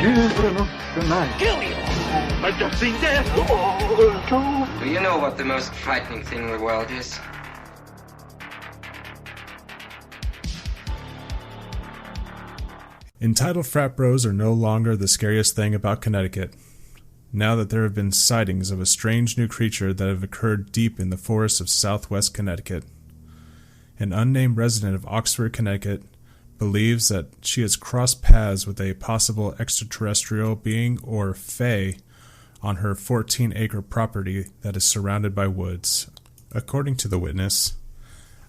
children of the night. Kill you! I've just seen death. Oh, Do you know what the most frightening thing in the world is? Entitled frat bros are no longer the scariest thing about Connecticut, now that there have been sightings of a strange new creature that have occurred deep in the forests of southwest Connecticut. An unnamed resident of Oxford, Connecticut, believes that she has crossed paths with a possible extraterrestrial being, or fae, on her 14-acre property that is surrounded by woods. According to the witness,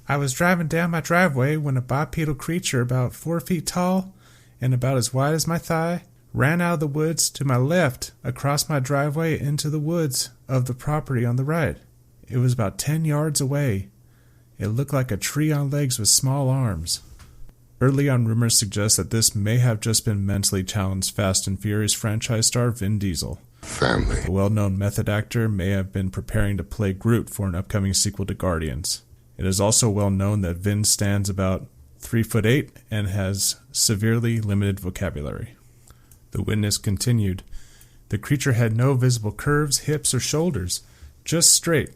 "I was driving down my driveway when a bipedal creature about 4 feet tall and about as wide as my thigh ran out of the woods to my left across my driveway into the woods of the property on the right. It was about 10 yards away. It looked like a tree on legs with small arms." Early on rumors suggest that this may have just been mentally challenged Fast and Furious franchise star Vin Diesel. Family. The well-known method actor may have been preparing to play Groot for an upcoming sequel to Guardians. It is also well known that Vin stands about 3'8" and has severely limited vocabulary. The witness continued, "The creature had no visible curves, hips, or shoulders, just straight.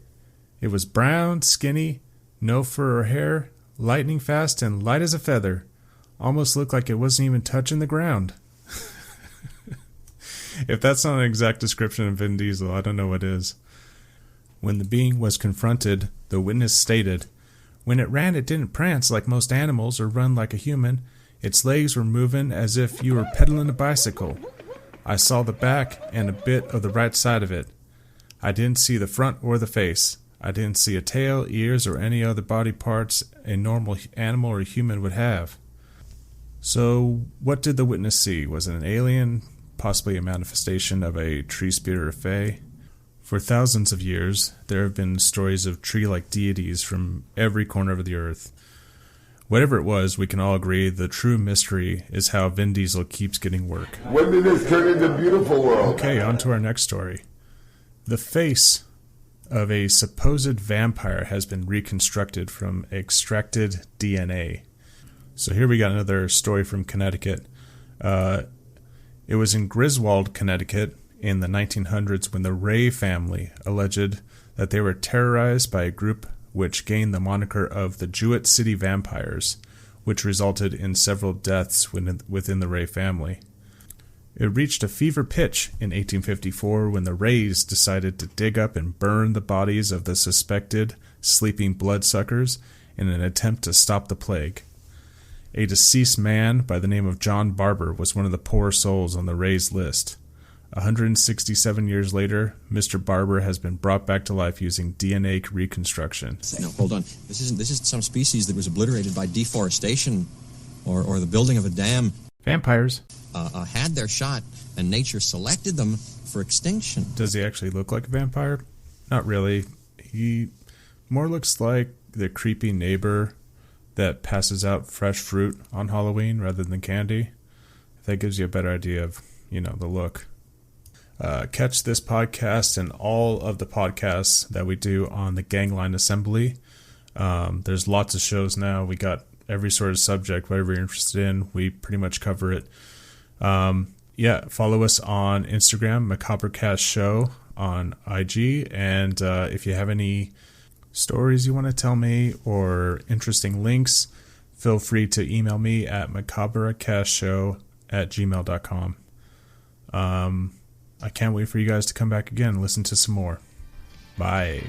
It was brown, skinny, no fur or hair, lightning fast and light as a feather. Almost looked like it wasn't even touching the ground." If that's not an exact description of Vin Diesel, I don't know what is. When the being was confronted, the witness stated, "When it ran, it didn't prance like most animals or run like a human. Its legs were moving as if you were pedaling a bicycle. I saw the back and a bit of the right side of it. I didn't see the front or the face. I didn't see a tail, ears, or any other body parts a normal animal or human would have." So, what did the witness see? Was it an alien? Possibly a manifestation of a tree spirit or fae? For thousands of years, there have been stories of tree-like deities from every corner of the earth. Whatever it was, we can all agree the true mystery is how Vin Diesel keeps getting work. When did this turn into beautiful world? Okay, on to our next story. The face of a supposed vampire has been reconstructed from extracted DNA. So here we got another story from Connecticut. It was in Griswold, Connecticut, in the 1900s when the Ray family alleged that they were terrorized by a group which gained the moniker of the Jewett City Vampires, which resulted in several deaths within the Ray family. It reached a fever pitch in 1854 when the Rays decided to dig up and burn the bodies of the suspected sleeping bloodsuckers in an attempt to stop the plague. A deceased man by the name of John Barber was one of the poor souls on the Rays list. 167 years later, Mr. Barber has been brought back to life using DNA reconstruction. No, hold on. This isn't some species that was obliterated by deforestation or the building of a dam. Vampires. Had their shot, and nature selected them for extinction. Does he actually look like a vampire? Not really. He more looks like the creepy neighbor that passes out fresh fruit on Halloween rather than candy. That gives you a better idea of, the look. Catch this podcast and all of the podcasts that we do on the Gangline Assembly. There's lots of shows now. We got every sort of subject, whatever you're interested in. We pretty much cover it. Follow us on Instagram, Macabrecast Show on IG. And if you have any stories you want to tell me or interesting links, feel free to email me at macabrecastshow@gmail.com. I can't wait for you guys to come back again and listen to some more. Bye.